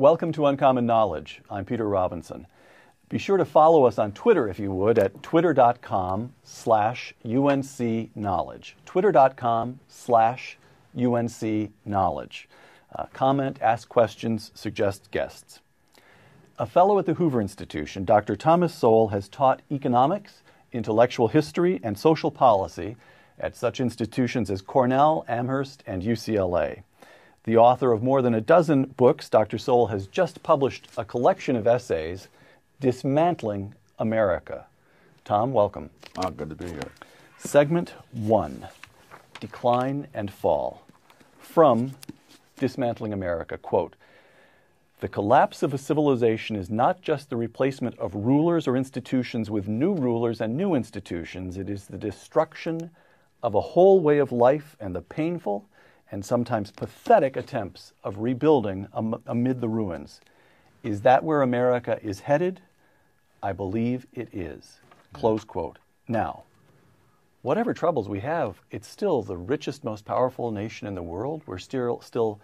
Welcome to Uncommon Knowledge. I'm Peter Robinson. Be sure to follow us on Twitter, if you would, at twitter.com/UNCKnowledge. Twitter.com/UNCKnowledge. Comment, ask questions, suggest guests. A fellow at the Hoover Institution, Dr. Thomas Sowell has taught economics, intellectual history, and social policy at such institutions as Cornell, Amherst, and UCLA. The author of more than a dozen books, Dr. Sowell has just published a collection of essays, Dismantling America. Tom, welcome. Good to be here. Segment 1, Decline and Fall. From Dismantling America, quote, "The collapse of a civilization is not just the replacement of rulers or institutions with new rulers and new institutions. It is the destruction of a whole way of life and the painful and sometimes pathetic attempts of rebuilding amid the ruins. Is that where America is headed? I believe it is." Close quote. Now, whatever troubles we have, it's still the richest, most powerful nation in the world. We're still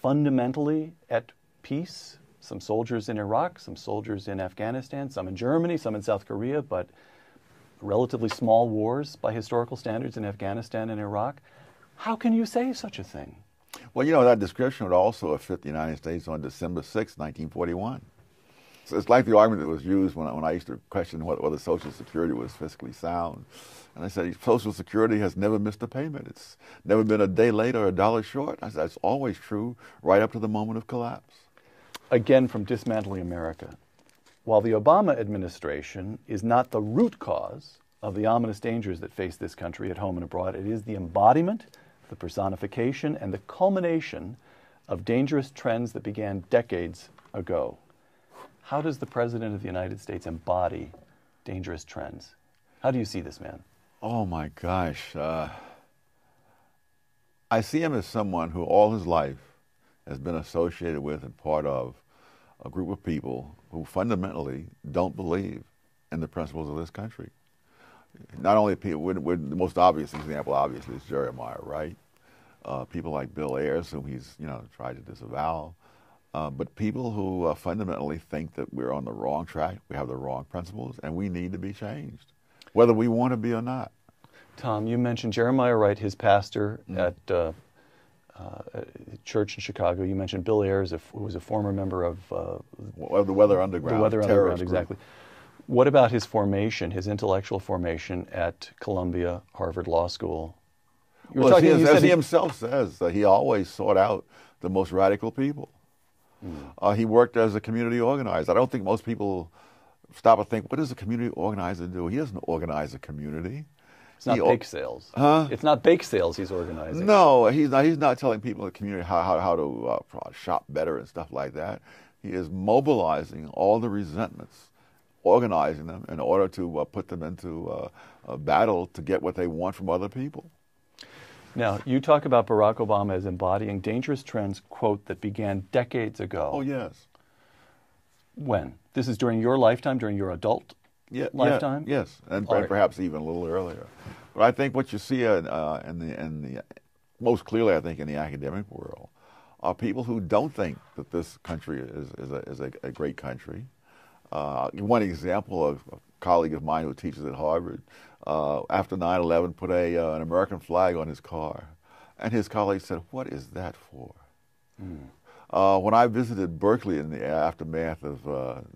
fundamentally at peace. Some soldiers in Iraq, some soldiers in Afghanistan, some in Germany, some in South Korea, but relatively small wars by historical standards in Afghanistan and Iraq. How can you say such a thing? Well, you know, that description would also have fit the United States on December 6, 1941. So it's like the argument that was used when I used to question whether Social Security was fiscally sound. And I said, Social Security has never missed a payment. It's never been a day late or a dollar short. I said, that's always true right up to the moment of collapse. Again, from Dismantling America. While the Obama administration is not the root cause of the ominous dangers that face this country at home and abroad, it is the embodiment, the personification, and the culmination of dangerous trends that began decades ago. How does the President of the United States embody dangerous trends? How do you see this man? Oh my gosh. I see him as someone who all his life has been associated with and part of a group of people who fundamentally don't believe in the principles of this country. Not only people, the most obvious example, obviously, is Jeremiah Wright. People like Bill Ayers, whom he's tried to disavow. But people who fundamentally think that we're on the wrong track, we have the wrong principles, and we need to be changed, whether we want to be or not. Tom, you mentioned Jeremiah Wright, his pastor at church in Chicago. You mentioned Bill Ayers, who was a former member of the Weather Underground. The Weather Underground, exactly. What about his formation, his intellectual formation at Columbia, Harvard Law School? Well, as he himself says, he always sought out the most radical people. He worked as a community organizer. I don't think most people stop and think, what does a community organizer do? He doesn't organize a community. It's not bake sales. Huh? It's not bake sales he's organizing. No, he's not telling people in the community how to shop better and stuff like that. He is mobilizing all the resentments, organizing them in order to put them into a battle to get what they want from other people. Now, you talk about Barack Obama as embodying dangerous trends, quote, that began decades ago. Oh, yes. When? This is during your lifetime, during your adult lifetime? Yes, and perhaps even a little earlier. But I think what you see in the most clearly, I think, in the academic world, are people who don't think that this country is a great country. One example of a colleague of mine who teaches at Harvard, after 9/11, put an American flag on his car. And his colleagues said, "What is that for?" When I visited Berkeley in the aftermath of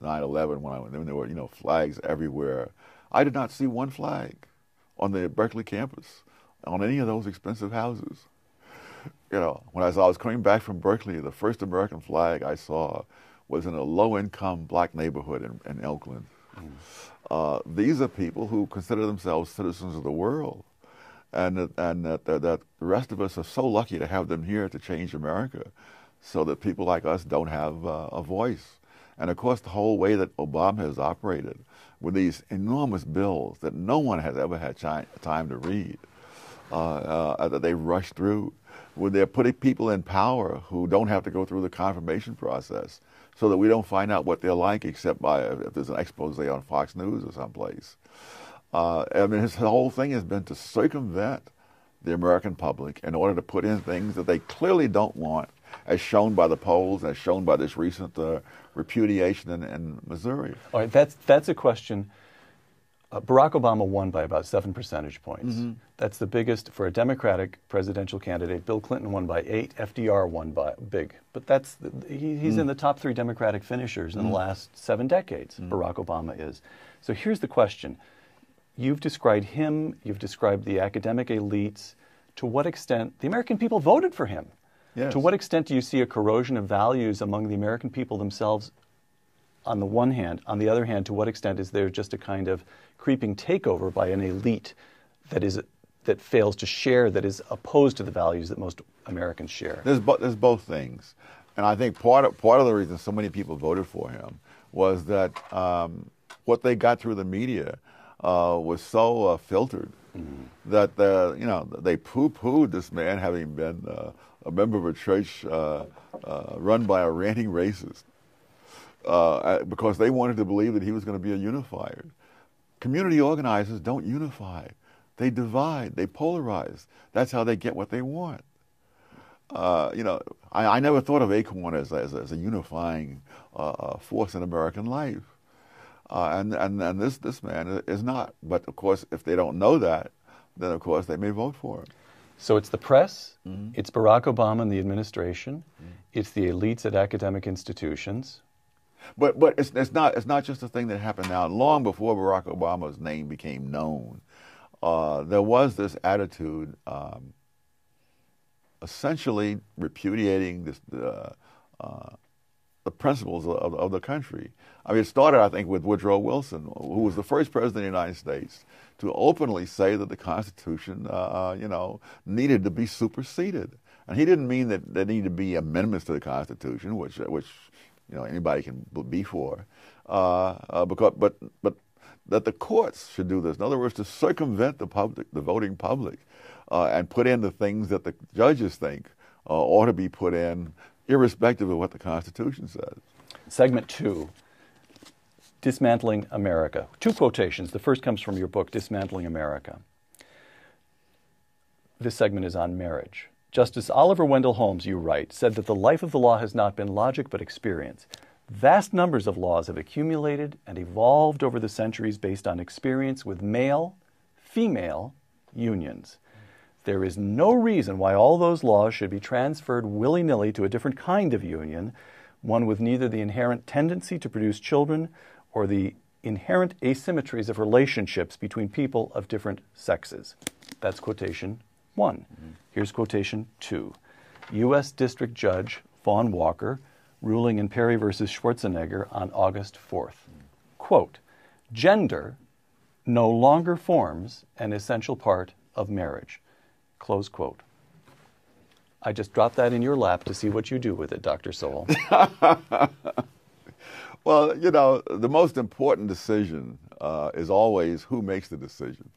9/11, when there were flags everywhere, I did not see one flag on the Berkeley campus on any of those expensive houses. When I was coming back from Berkeley, the first American flag I saw was in a low-income black neighborhood in Elkland. These are people who consider themselves citizens of the world, and that the rest of us are so lucky to have them here to change America, so that people like us don't have a voice. And of course, the whole way that Obama has operated with these enormous bills that no one has ever had time to read, that they rush through, when they're putting people in power who don't have to go through the confirmation process, so that we don't find out what they're like except if there's an expose on Fox News or someplace. I mean, his whole thing has been to circumvent the American public in order to put in things that they clearly don't want as shown by the polls, as shown by this recent repudiation in Missouri. All right, that's a question. Barack Obama won by about 7 percentage points. That's the biggest for a Democratic presidential candidate. Bill Clinton won by 8. FDR won by big. But he's in the top 3 Democratic finishers in the last 7 decades. Barack Obama is. So here's the question. You've described him, you've described the academic elites. To what extent the American people voted for him? Yes. To what extent do you see a corrosion of values among the American people themselves on the one hand? On the other hand, to what extent is there just a kind of creeping takeover by an elite that fails to share, that is opposed to the values that most Americans share? There's both things. And I think part of the reason so many people voted for him was that what they got through the media was so filtered that they poo-pooed this man having been a member of a church run by a ranting racist because they wanted to believe that he was going to be a unifier. Community organizers don't unify. They divide. They polarize. That's how they get what they want. I never thought of Acorn as a unifying force in American life. And this man is not. But of course, if they don't know that, then of course they may vote for him. So it's the press, it's Barack Obama and the administration, it's the elites at academic institutions. But it's not just a thing that happened now. Long before Barack Obama's name became known, there was this attitude, essentially repudiating the principles of the country. I mean, it started, I think, with Woodrow Wilson, who was the first president of the United States to openly say that the Constitution, needed to be superseded. And he didn't mean that there needed to be amendments to the Constitution, which anybody can be for, but that the courts should do this. In other words, to circumvent the voting public, and put in the things that the judges think ought to be put in, irrespective of what the Constitution says. Segment 2, Dismantling America. 2 quotations. The first comes from your book, Dismantling America. This segment is on marriage. Justice Oliver Wendell Holmes, you write, said that the life of the law has not been logic but experience. Vast numbers of laws have accumulated and evolved over the centuries based on experience with male-female unions. There is no reason why all those laws should be transferred willy-nilly to a different kind of union, one with neither the inherent tendency to produce children or the inherent asymmetries of relationships between people of different sexes. That's quotation 1. Here's quotation 2. U.S. District Judge Vaughn Walker, ruling in Perry versus Schwarzenegger on August 4th. Quote, "Gender no longer forms an essential part of marriage." Close quote. I just dropped that in your lap to see what you do with it, Dr. Sowell. Well, the most important decision is always who makes the decision.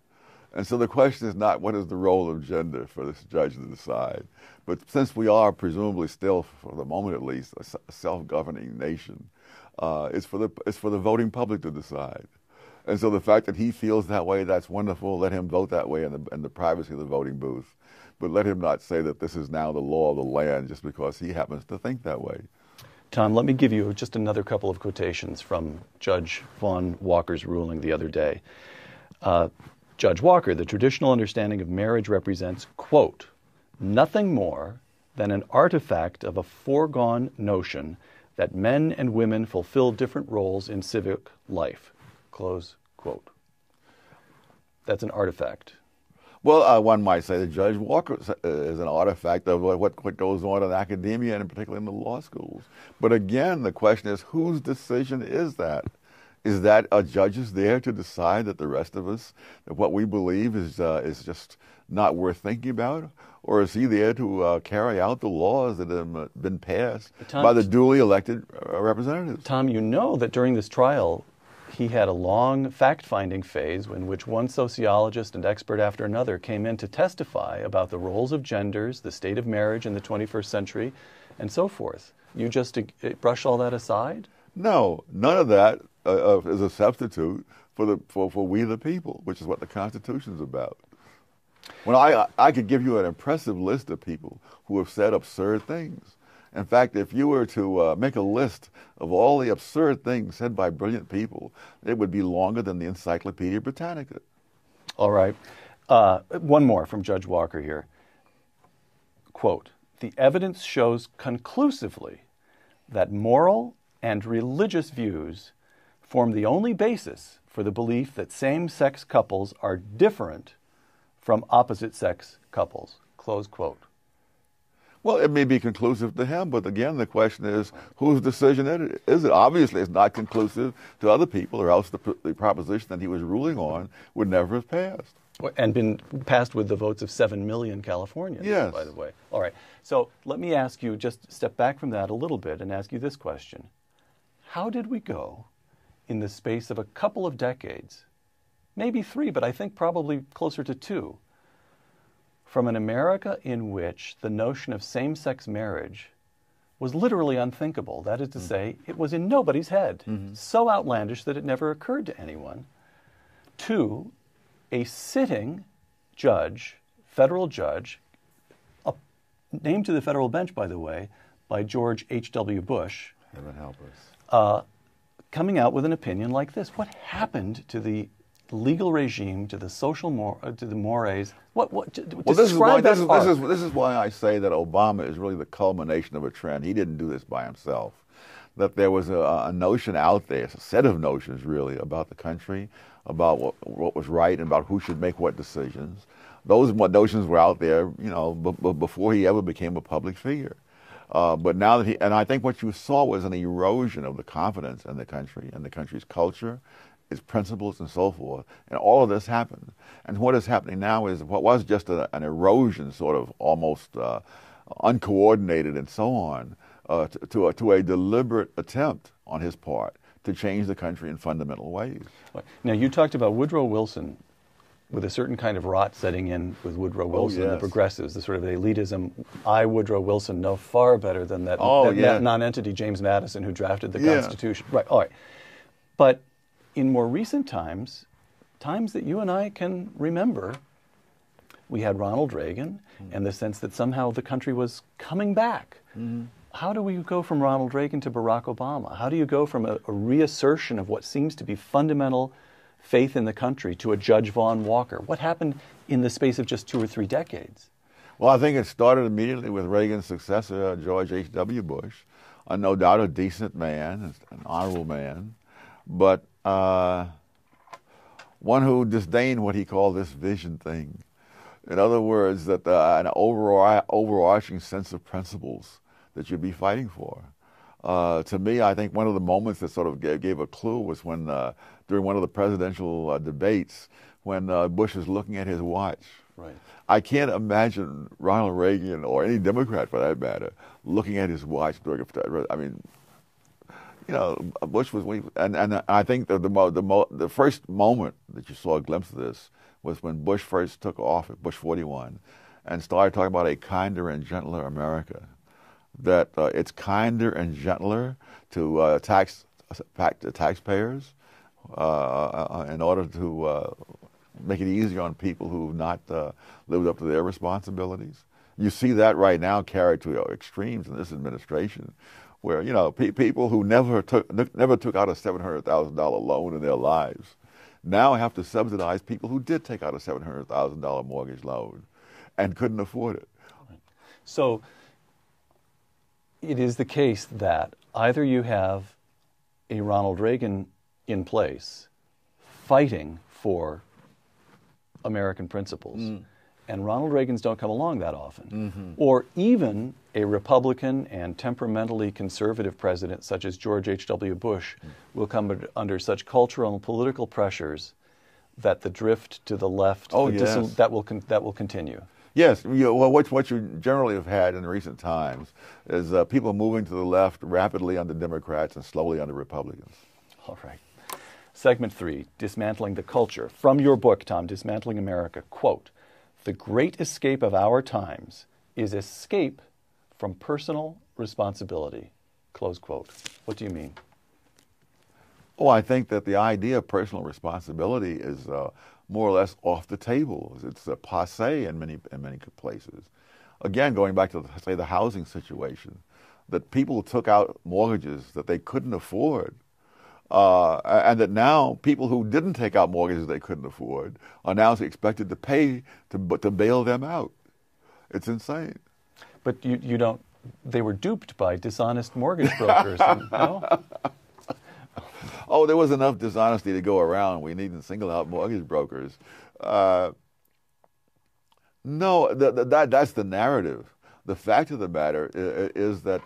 And so the question is not what is the role of gender for this judge to decide, but since we are presumably still, for the moment at least, a self-governing nation, it's for the voting public to decide. And so the fact that he feels that way, that's wonderful. Let him vote that way in the privacy of the voting booth. But let him not say that this is now the law of the land just because he happens to think that way. Tom, let me give you just another couple of quotations from Judge Vaughn Walker's ruling the other day. Judge Walker, the traditional understanding of marriage represents, quote, "nothing more than an artifact of a foregone notion that men and women fulfill different roles in civic life." Close quote. That's an artifact. Well, one might say that Judge Walker is an artifact of what goes on in academia and particularly in the law schools. But again, the question is, whose decision is that? Is that a judge is there to decide that the rest of us, that what we believe is just not worth thinking about? Or is he there to carry out the laws that have been passed by the duly elected representatives? Tom, you know that during this trial, he had a long fact-finding phase in which one sociologist and expert after another came in to testify about the roles of genders, the state of marriage in the 21st century, and so forth. You just brush all that aside? No, none of that is a substitute for we the people, which is what the Constitution is about. When I could give you an impressive list of people who have said absurd things, In fact, if you were to make a list of all the absurd things said by brilliant people, it would be longer than the Encyclopedia Britannica. All right. One more from Judge Walker here. Quote, "The evidence shows conclusively that moral and religious views form the only basis for the belief that same-sex couples are different from opposite-sex couples." Close quote. Well, it may be conclusive to him, but again, the question is, whose decision is it? Obviously, it's not conclusive to other people, or else the proposition that he was ruling on would never have passed. And been passed with the votes of 7 million Californians, yes, by the way. All right. So let me ask you, just step back from that a little bit and ask you this question. How did we go in the space of a couple of decades, maybe 3, but I think probably closer to 2, from an America in which the notion of same-sex marriage was literally unthinkable? That is to say, it was in nobody's head, so outlandish that it never occurred to anyone, to a sitting judge, federal judge, named to the federal bench, by the way, by George H.W. Bush, heaven help us, coming out with an opinion like this. What happened to the legal regime, to the social to the mores? This is why I say that Obama is really the culmination of a trend. He didn't do this by himself. That there was a notion out there, a set of notions really, about the country, about what was right, and about who should make what decisions. Those notions were out there, before he ever became a public figure. But now that and I think what you saw was an erosion of the confidence in the country and the country's culture, its principles, and so forth. And all of this happened. And what is happening now is what was just an erosion, sort of almost uncoordinated and so on, to a deliberate attempt on his part to change the country in fundamental ways. Now, you talked about Woodrow Wilson with a certain kind of rot setting in with Woodrow Wilson, the progressives, the sort of elitism. I, Woodrow Wilson, know far better than that non-entity James Madison who drafted the Constitution. Right, all right. But in more recent times, times that you and I can remember, we had Ronald Reagan and the sense that somehow the country was coming back. How do we go from Ronald Reagan to Barack Obama? How do you go from a reassertion of what seems to be fundamental faith in the country to a Judge Vaughn Walker? What happened in the space of just 2 or 3 decades? Well, I think it started immediately with Reagan's successor, George H.W. Bush, no doubt a decent man, an honorable man, but one who disdained what he called this vision thing. In other words, that an overarching sense of principles that you'd be fighting for. To me, I think one of the moments that sort of gave a clue was when, during one of the presidential debates, when Bush was looking at his watch. Right. I can't imagine Ronald Reagan, or any Democrat for that matter, looking at his watch during I mean, Bush was, and I think the first moment that you saw a glimpse of this was when Bush first took office, Bush 41, and started talking about a kinder and gentler America. That it's kinder and gentler to tax the taxpayers in order to make it easier on people who have not lived up to their responsibilities. You see that right now carried to extremes in this administration, where people who never took out a $700,000 loan in their lives now have to subsidize people who did take out a $700,000 mortgage loan and couldn't afford it. So it is the case that either you have a Ronald Reagan in place fighting for American principles, and Ronald Reagans don't come along that often, or even a Republican and temperamentally conservative president such as George H.W. Bush will come under such cultural and political pressures that the drift to the left that will continue. Yes, what you generally have had in recent times is people moving to the left rapidly under Democrats and slowly under Republicans. All right. Segment 3, Dismantling the Culture. From your book, Tom, Dismantling America, quote, "The great escape of our times is escape from personal responsibility," close quote. What do you mean? Oh, I think that the idea of personal responsibility is more or less off the table. It's passé in many places. Again, going back to, say, the housing situation, that people took out mortgages that they couldn't afford, and that now people who didn't take out mortgages they couldn't afford are now expected to pay to bail them out. It's insane. But you don't. They were duped by dishonest mortgage brokers. No? Oh, there was enough dishonesty to go around. We needn't single out mortgage brokers. No, that's the narrative. The fact of the matter is that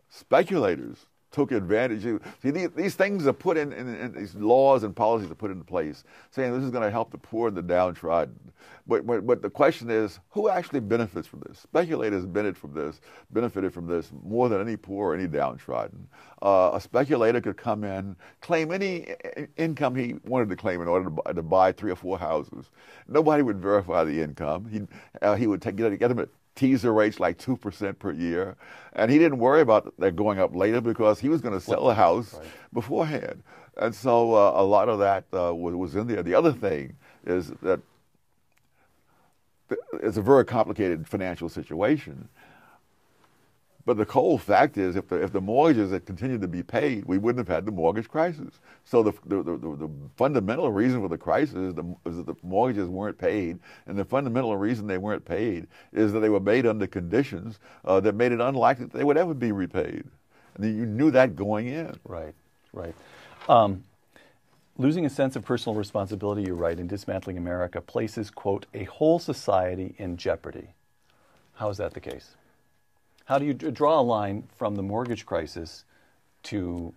speculators took advantage. See, these things are put in these laws and policies are put into place, saying this is going to help the poor and the downtrodden. But the question is, who actually benefits from this? Speculators benefited from this more than any poor or any downtrodden. A speculator could come in, claim any income he wanted to claim in order to buy 3 or 4 houses. Nobody would verify the income. He would get them at teaser rates like 2% per year, and he didn't worry about that going up later because he was going to sell a house beforehand. And so a lot of that was in there. The other thing is that it's a very complicated financial situation. But the cold fact is, if the mortgages had continued to be paid, we wouldn't have had the mortgage crisis. So the fundamental reason for the crisis is that the mortgages weren't paid, and the fundamental reason they weren't paid is that they were made under conditions that made it unlikely that they would ever be repaid. And you knew that going in. Right. Losing a sense of personal responsibility, you write, in Dismantling America, places, quote, a whole society in jeopardy. How is that the case? How do you draw a line from the mortgage crisis to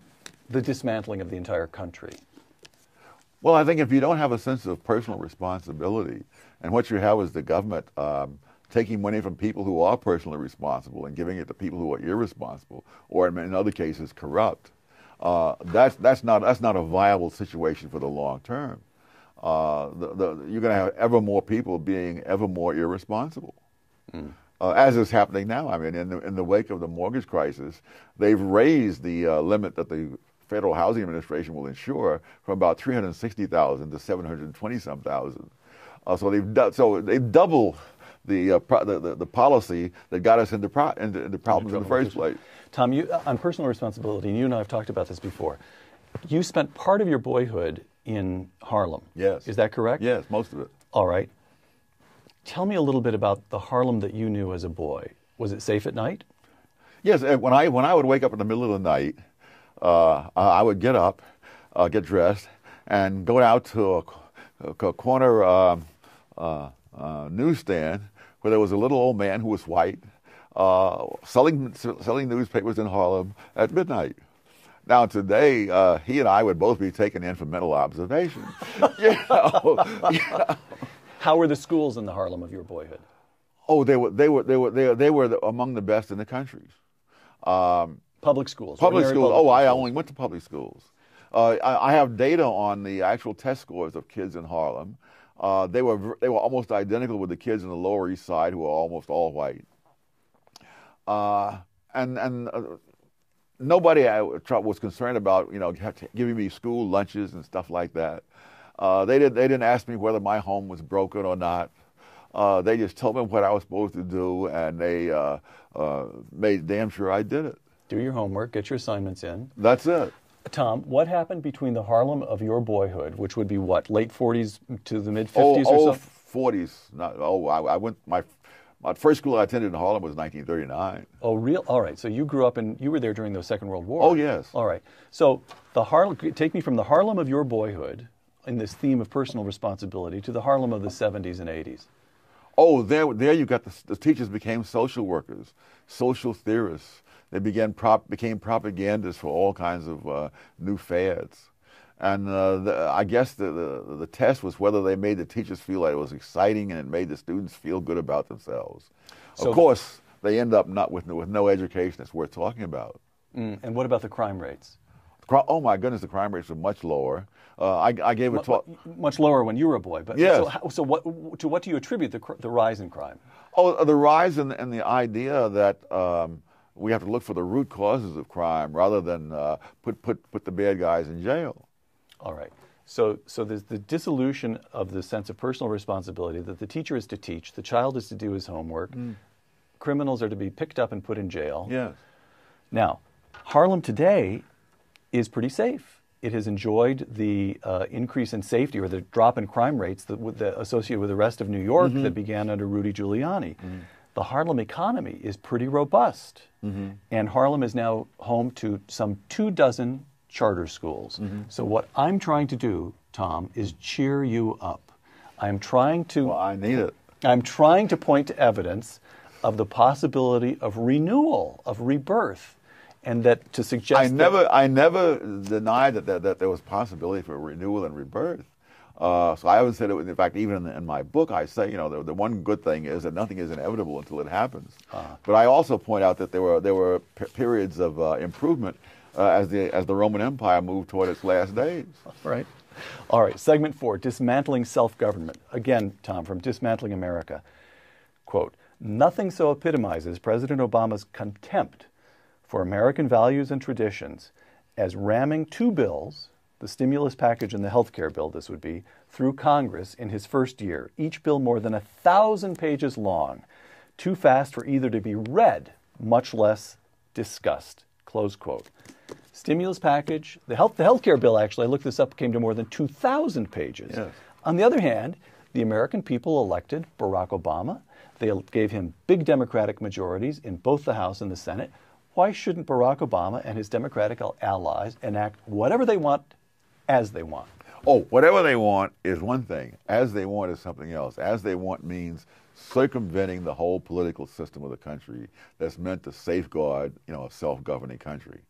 the dismantling of the entire country? Well, I think if you don't have a sense of personal responsibility, and what you have is the government taking money from people who are personally responsible and giving it to people who are irresponsible, or in other cases corrupt, that's not a viable situation for the long term. You're going to have ever more people being ever more irresponsible. As is happening now. I mean, in the wake of the mortgage crisis, they've raised the limit that the Federal Housing Administration will insure from about 360,000 to 720-some thousand. So they've doubled the policy that got us into problems in the first place. Tom, you, on personal responsibility, and you and I have talked about this before. You spent part of your boyhood in Harlem. Yes. Is that correct? Yes, most of it. All right. Tell me a little bit about the Harlem that you knew as a boy. Was it safe at night? Yes. When I would wake up in the middle of the night, I would get up, get dressed, and go out to a corner newsstand where there was a little old man who was white selling newspapers in Harlem at midnight. Now today, he and I would both be taken in for mental observation. You know. How were the schools in the Harlem of your boyhood? Oh, they were among the best in the country. Public schools. Public schools. Oh, I only went to public schools. I have data on the actual test scores of kids in Harlem. They were almost identical with the kids in the Lower East Side, who were almost all white. And nobody was concerned about giving me school lunches and stuff like that. They didn't ask me whether my home was broken or not. They just told me what I was supposed to do, and they made damn sure I did it. Do your homework, get your assignments in. That's it. Tom, what happened between the Harlem of your boyhood, which would be what, late 40s to the mid 50s or so? 40s. I went. My first school I attended in Harlem was 1939. Oh, real? All right. So you grew up you were there during the Second World War. Oh, yes. All right. So take me from the Harlem of your boyhood, in this theme of personal responsibility, to the Harlem of the 70s and 80s. Oh, there you got the teachers became social workers, social theorists. They became propagandists for all kinds of new fads. And I guess the test was whether they made the teachers feel like it was exciting and it made the students feel good about themselves. So, of course, they end up not with no education that's worth talking about. And what about the crime rates? Oh my goodness, the crime rates were much lower. I gave a talk. Much lower when you were a boy, but yes. So what do you attribute the rise in crime? Oh, the rise in the idea that we have to look for the root causes of crime rather than put the bad guys in jail. All right. So there's the dissolution of the sense of personal responsibility that the teacher is to teach, the child is to do his homework. criminals are to be picked up and put in jail. Yes. Now, Harlem today is pretty safe. It has enjoyed the increase in safety or the drop in crime rates associated with the rest of New York that began under Rudy Giuliani. The Harlem economy is pretty robust. And Harlem is now home to some 24 charter schools. So what I'm trying to do, Tom, is cheer you up. I'm trying to... Well, I need it. I'm trying to point to evidence of the possibility of renewal, of rebirth, and that to suggest I never denied that there was possibility for renewal and rebirth. So I haven't said it. In fact, even in my book, I say, the one good thing is that nothing is inevitable until it happens. But I also point out that there were periods of improvement as the Roman Empire moved toward its last days. Right. All right. Segment 4: Dismantling Self-Government. Again, Tom, from Dismantling America. Quote: "Nothing so epitomizes President Obama's contempt for American values and traditions as ramming 2 bills, the stimulus package and the health care bill, this would be, through Congress in his first year, each bill more than 1,000 pages long, too fast for either to be read, much less discussed." Close quote. Stimulus package, the health care bill, actually, I looked this up, came to more than 2,000 pages. Yes. On the other hand, the American people elected Barack Obama. They gave him big Democratic majorities in both the House and the Senate. Why shouldn't Barack Obama and his Democratic allies enact whatever they want as they want? Oh, whatever they want is one thing. As they want is something else. As they want means circumventing the whole political system of the country that's meant to safeguard, a self-governing country.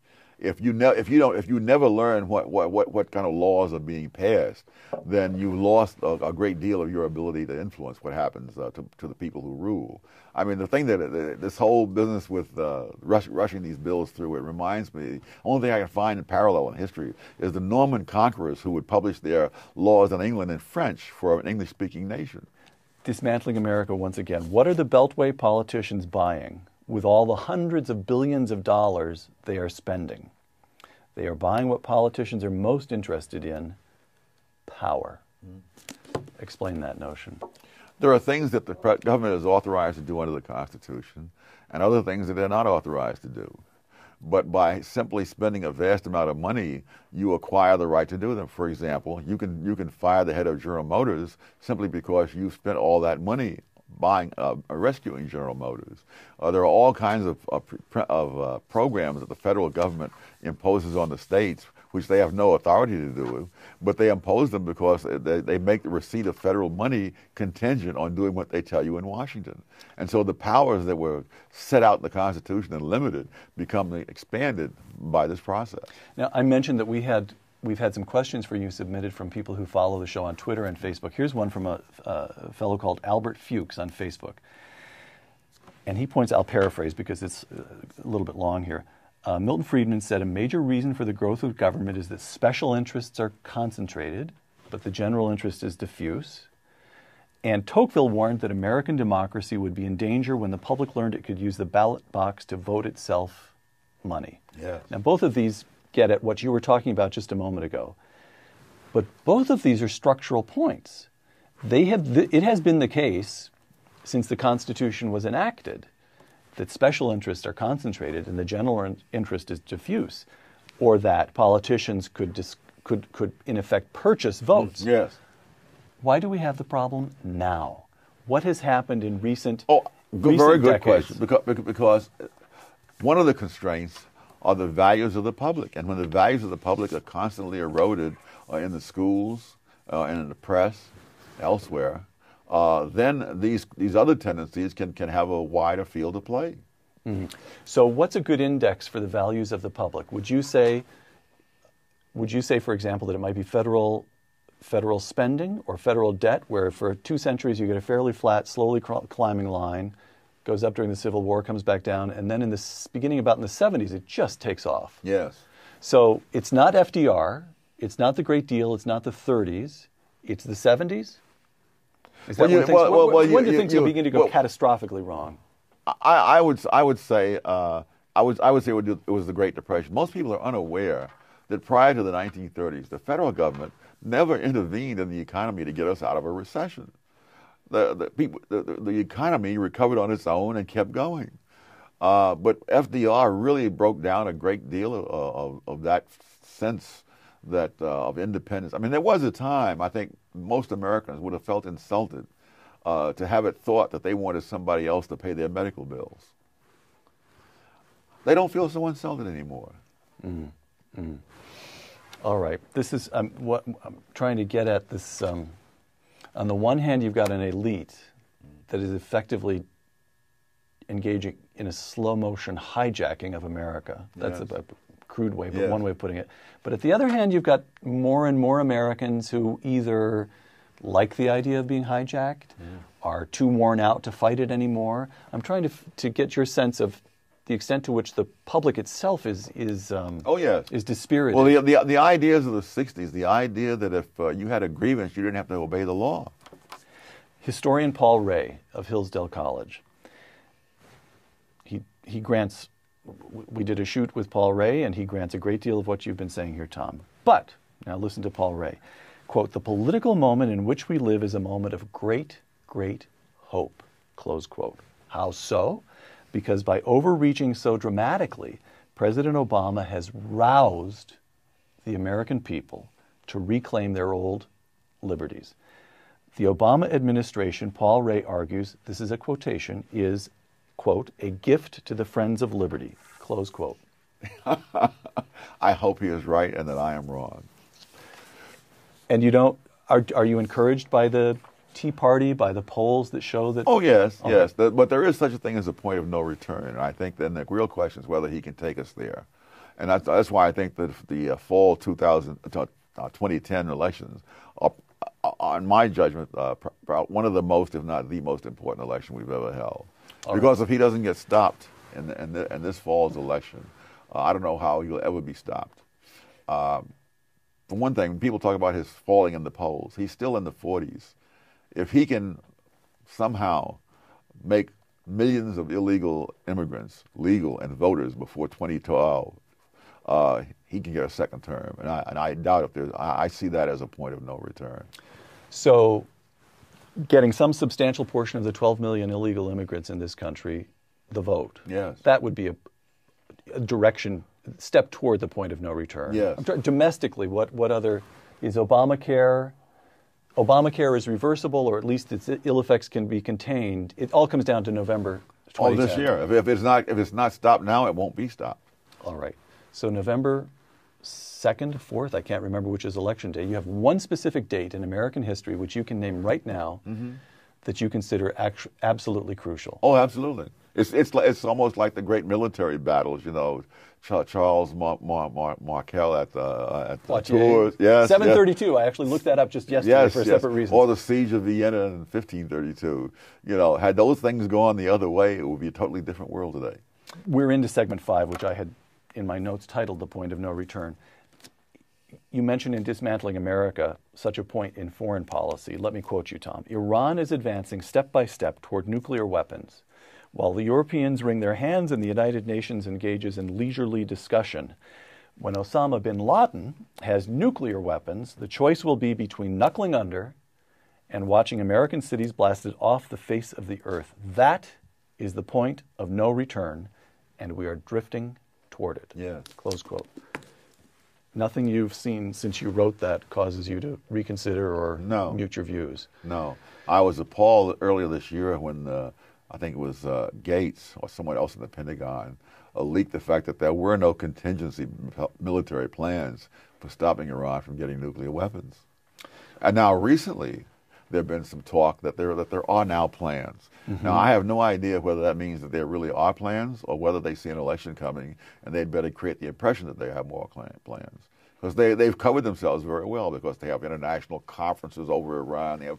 If you never learn what kind of laws are being passed, then you lost a great deal of your ability to influence what happens to the people who rule. I mean, the thing that this whole business with rushing these bills through, it reminds me, the only thing I can find in parallel in history is the Norman conquerors who would publish their laws in England in French for an English-speaking nation. Dismantling America once again. What are the Beltway politicians buying with all the hundreds of billions of dollars they are spending? They are buying what politicians are most interested in: power. Explain that notion. There are things that the government is authorized to do under the Constitution and other things that they're not authorized to do. But by simply spending a vast amount of money, you acquire the right to do them. For example, you can fire the head of General Motors simply because you spent all that money rescuing General Motors. There are all kinds of programs that the federal government imposes on the states, which they have no authority to do, but they impose them because they make the receipt of federal money contingent on doing what they tell you in Washington. And so the powers that were set out in the Constitution and limited become expanded by this process. Now, I mentioned that we've had some questions for you submitted from people who follow the show on Twitter and Facebook. Here's one from a fellow called Albert Fuchs on Facebook. And he points, I'll paraphrase because it's a little bit long here. Milton Friedman said a major reason for the growth of government is that special interests are concentrated, but the general interest is diffuse. And Tocqueville warned that American democracy would be in danger when the public learned it could use the ballot box to vote itself money. Yes. Now, both of these get at what you were talking about just a moment ago. But both of these are structural points. It has been the case since the Constitution was enacted that special interests are concentrated and the general interest is diffuse, or that politicians could in effect purchase votes. Yes. Why do we have the problem now? What has happened in recent very good decades? question. Because one of the constraints are the values of the public, and when the values of the public are constantly eroded in the schools and in the press, elsewhere, then these other tendencies can have a wider field of play. Mm-hmm. So what's a good index for the values of the public? Would you say, for example, that it might be federal spending or federal debt, where for 2 centuries you get a fairly flat, slowly climbing line, goes up during the Civil War, comes back down, and then beginning about in the 70s, it just takes off. Yes. So it's not FDR, it's not the Great Deal, it's not the 30s, it's the 70s? Is that when do things begin to go catastrophically wrong? I would say it was the Great Depression. Most people are unaware that prior to the 1930s, the federal government never intervened in the economy to get us out of a recession. the economy recovered on its own and kept going. But FDR really broke down a great deal of that sense that of independence. I mean, there was a time, I think most Americans would have felt insulted to have it thought that they wanted somebody else to pay their medical bills. They don't feel so insulted anymore. Mm-hmm. Mm-hmm. All right. This is what I'm trying to get at. This on the one hand, you've got an elite that is effectively engaging in a slow motion hijacking of America. That's a crude way, but one way of putting it. But at the other hand, you've got more and more Americans who either like the idea of being hijacked, are too worn out to fight it anymore. I'm trying to get your sense of the extent to which the public itself is dispirited. Well, the ideas of the 60s, the idea that if you had a grievance, you didn't have to obey the law. Historian Paul Ray of Hillsdale College, he grants, we did a shoot with Paul Ray, and he grants a great deal of what you've been saying here, Tom. But, now listen to Paul Ray. Quote, "The political moment in which we live is a moment of great, great hope," close quote. How so? Because by overreaching so dramatically, President Obama has roused the American people to reclaim their old liberties. The Obama administration, Paul Ray argues, this is a quotation, is, quote, "a gift to the friends of liberty," close quote. I hope he is right and that I am wrong. And you don't, are you encouraged by the Tea Party, by the polls that show that? Oh, yes, yes. But there is such a thing as a point of no return. And I think then the real question is whether he can take us there. And that's why I think that the fall 2010 elections are, on my judgment, one of the most, if not the most important election we've ever held. Because if he doesn't get stopped in this fall's election, I don't know how he'll ever be stopped. For one thing, when people talk about his falling in the polls, he's still in the 40s. If he can somehow make millions of illegal immigrants legal and voters before 2012, he can get a second term. And I doubt if there's, I see that as a point of no return. So getting some substantial portion of the 12 million illegal immigrants in this country the vote, yes, that would be a direction, step toward the point of no return. Yes. Domestically, what other, is Obamacare? Obamacare is reversible, or at least its ill effects can be contained. It all comes down to November 2010. Oh, this year. If it's not stopped now, it won't be stopped. All right. So November 2nd, 4th, I can't remember which is election day. You have one specific date in American history which you can name right now that you consider absolutely crucial. Oh, absolutely. It's almost like the great military battles, you know. Charles Markel at the Tours. Yes, 732. Yes. I actually looked that up just yesterday for a separate reason. Or the siege of Vienna in 1532. You know, had those things gone the other way, it would be a totally different world today. We're into segment 5, which I had in my notes titled "The Point of No Return." You mentioned in Dismantling America such a point in foreign policy. Let me quote you, Tom. "Iran is advancing step by step toward nuclear weapons. While the Europeans wring their hands and the United Nations engages in leisurely discussion. When Osama bin Laden has nuclear weapons, the choice will be between knuckling under and watching American cities blasted off the face of the earth. That is the point of no return, and we are drifting toward it." Yes. Close quote. Nothing you've seen since you wrote that causes you to reconsider or mute your views? No. I was appalled earlier this year when I think it was Gates or someone else in the Pentagon leaked the fact that there were no contingency military plans for stopping Iran from getting nuclear weapons. And now recently, there have been some talk that there are now plans. Now, I have no idea whether that means that there really are plans or whether they see an election coming and they'd better create the impression that they have more plans. Because they've covered themselves very well because they have international conferences over Iran. They have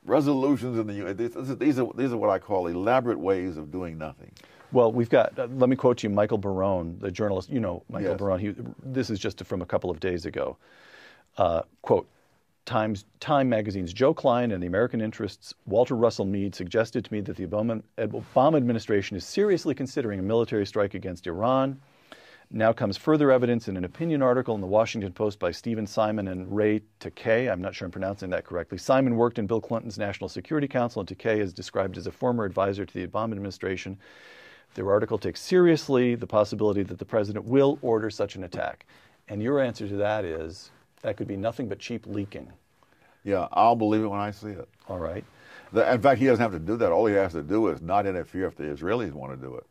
resolutions in the UN. These are what I call elaborate ways of doing nothing. Well, we've got, let me quote you, Michael Barone, the journalist. You know Michael Barone. This is just from a couple of days ago. Quote, Time magazine's Joe Klein and the American interests' Walter Russell Mead suggested to me that the Obama administration is seriously considering a military strike against Iran. Now comes further evidence in an opinion article in the Washington Post by Stephen Simon and Ray Takei. I'm not sure I'm pronouncing that correctly. Simon worked in Bill Clinton's National Security Council, and Takei is described as a former advisor to the Obama administration. Their article takes seriously the possibility that the president will order such an attack. And your answer to that is that could be nothing but cheap leaking. Yeah, I'll believe it when I see it. All right. In fact, he doesn't have to do that. All he has to do is not interfere if the Israelis want to do it.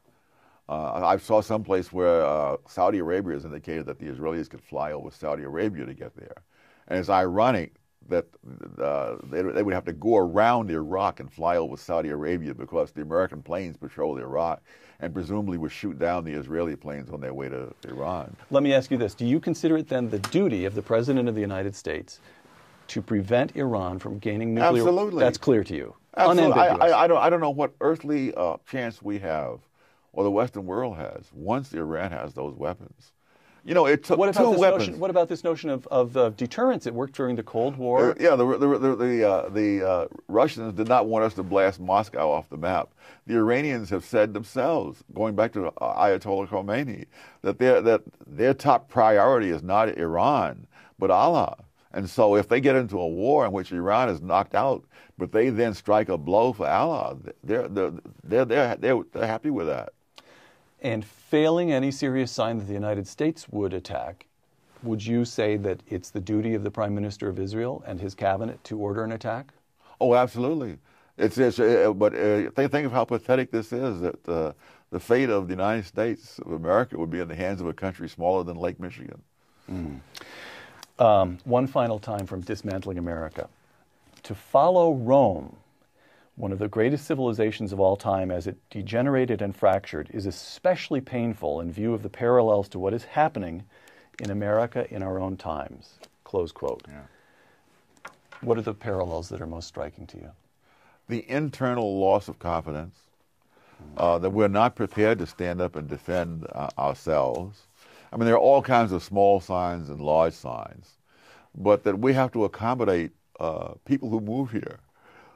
I saw someplace where Saudi Arabia has indicated that the Israelis could fly over Saudi Arabia to get there. And it's ironic that they would have to go around Iraq and fly over Saudi Arabia because the American planes patrol Iraq and presumably would shoot down the Israeli planes on their way to Iran. Let me ask you this. Do you consider it then the duty of the President of the United States to prevent Iran from gaining nuclear? Absolutely. That's clear to you. Absolutely. Unambiguous. I don't know what earthly chance we have or the Western world has once Iran has those weapons. You know, it took two weapons. What about this notion of deterrence? It worked during the Cold War. Yeah, the Russians did not want us to blast Moscow off the map. The Iranians have said themselves, going back to Ayatollah Khomeini, that their top priority is not Iran, but Allah. And so if they get into a war in which Iran is knocked out, but they then strike a blow for Allah, they're happy with that. And failing any serious sign that the United States would attack, would you say that it's the duty of the Prime Minister of Israel and his cabinet to order an attack? Oh, absolutely. But think of how pathetic this is, that the fate of the United States of America would be in the hands of a country smaller than Lake Michigan. One final time from Dismantling America. To follow Rome, one of the greatest civilizations of all time, as it degenerated and fractured, is especially painful in view of the parallels to what is happening in America in our own times. Close quote. Yeah. What are the parallels that are most striking to you? The internal loss of confidence, that we're not prepared to stand up and defend ourselves. I mean, there are all kinds of small signs and large signs, but that we have to accommodate people who move here.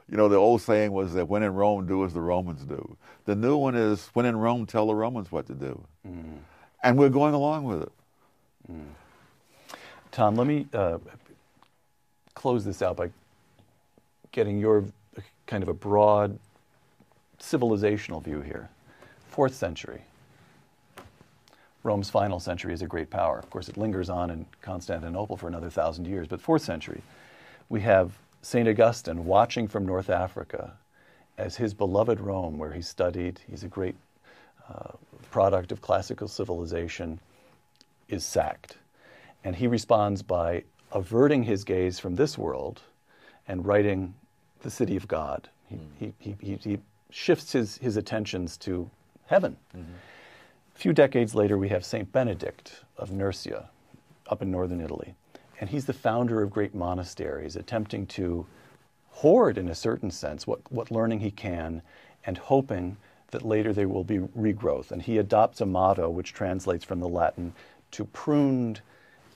You know, the old saying was that when in Rome, do as the Romans do. The new one is when in Rome, tell the Romans what to do. And we're going along with it. Tom, let me close this out by getting your kind of a broad civilizational view here. 4th century. Rome's final century is a great power. Of course, it lingers on in Constantinople for another 1,000 years. But 4th century, we have St. Augustine watching from North Africa as his beloved Rome, where he studied, he's a great product of classical civilization, is sacked. And he responds by averting his gaze from this world and writing the city of God. He shifts his attentions to heaven. A few decades later, we have St. Benedict of Nursia up in northern Italy. And he's the founder of great monasteries, attempting to hoard, in a certain sense, what learning he can, and hoping that later there will be regrowth. And he adopts a motto which translates from the Latin, to pruned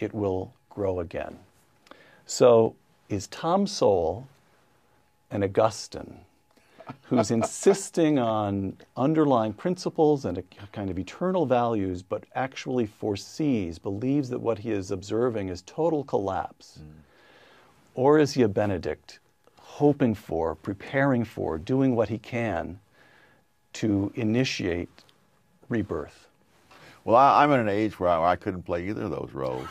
it will grow again. So is Tom Sowell an Augustine who's insisting on underlying principles and a kind of eternal values, but actually believes that what he is observing is total collapse? Or is he a Benedict, hoping for, preparing for, doing what he can to initiate rebirth? Well, I'm in an age where I couldn't play either of those roles.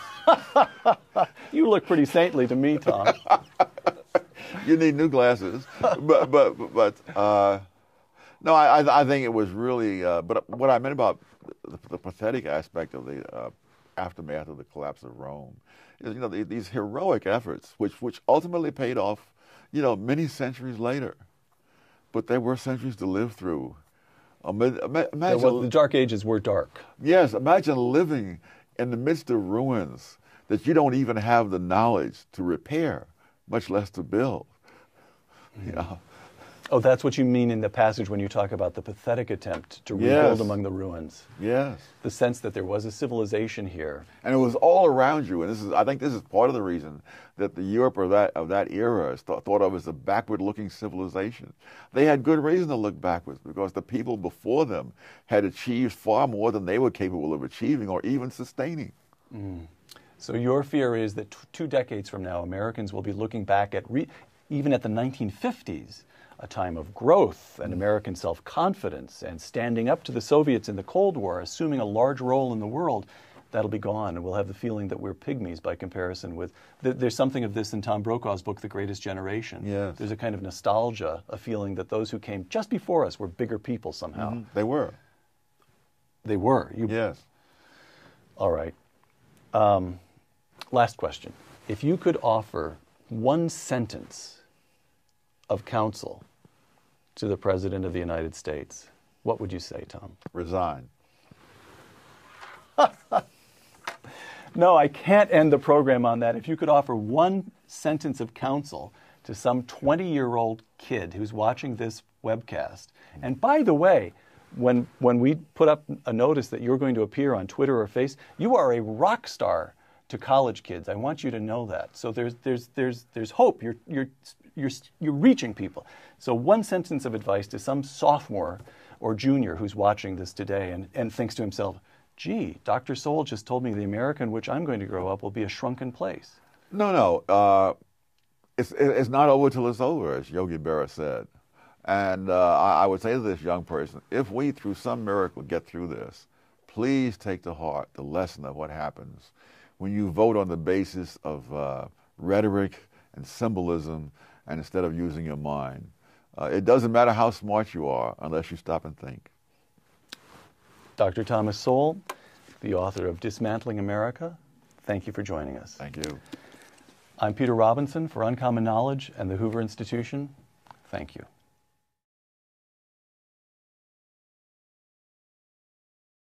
You look pretty saintly to me, Tom. You need new glasses, but no, I think it was really. But what I meant about the pathetic aspect of the aftermath of the collapse of Rome is, you know, these heroic efforts, which ultimately paid off, you know, many centuries later. But there were centuries to live through. Imagine, the Dark Ages were dark. Yes, imagine living in the midst of ruins that you don't even have the knowledge to repair, much less to build. You know, Oh, that's what you mean in the passage when you talk about the pathetic attempt to rebuild among the ruins. Yes. The sense that there was a civilization here. And it was all around you. And I think this is part of the reason that the Europe of that era is thought of as a backward-looking civilization. They had good reason to look backwards because the people before them had achieved far more than they were capable of achieving or even sustaining. Mm. So your fear is that 2 decades from now, Americans will be looking back at, even at the 1950s, a time of growth and American self-confidence and standing up to the Soviets in the Cold War, assuming a large role in the world. That'll be gone, and we'll have the feeling that we're pygmies by comparison with... There's something of this in Tom Brokaw's book, The Greatest Generation. Yes. There's a kind of nostalgia, a feeling that those who came just before us were bigger people somehow. Mm-hmm. They were. They were. Yes. All right. Last question. If you could offer one sentence of counsel to the President of the United States, what would you say, Tom? Resign. No, I can't end the program on that. If you could offer one sentence of counsel to some 20-year-old kid who's watching this webcast, and by the way, when we put up a notice that you're going to appear on Twitter or Face, you are a rock star to college kids. I want you to know that. So there's hope. You're reaching people. So one sentence of advice to some sophomore or junior who's watching this today and thinks to himself, gee, Dr. Sowell just told me the America in which I'm going to grow up will be a shrunken place. No. It's not over till it's over, as Yogi Berra said. And I would say to this young person, if we, through some miracle, get through this, please take to heart the lesson of what happens when you vote on the basis of rhetoric and symbolism and instead of using your mind. It doesn't matter how smart you are unless you stop and think. Dr. Thomas Sowell, the author of Dismantling America, thank you for joining us. Thank you. I'm Peter Robinson for Uncommon Knowledge and the Hoover Institution. Thank you.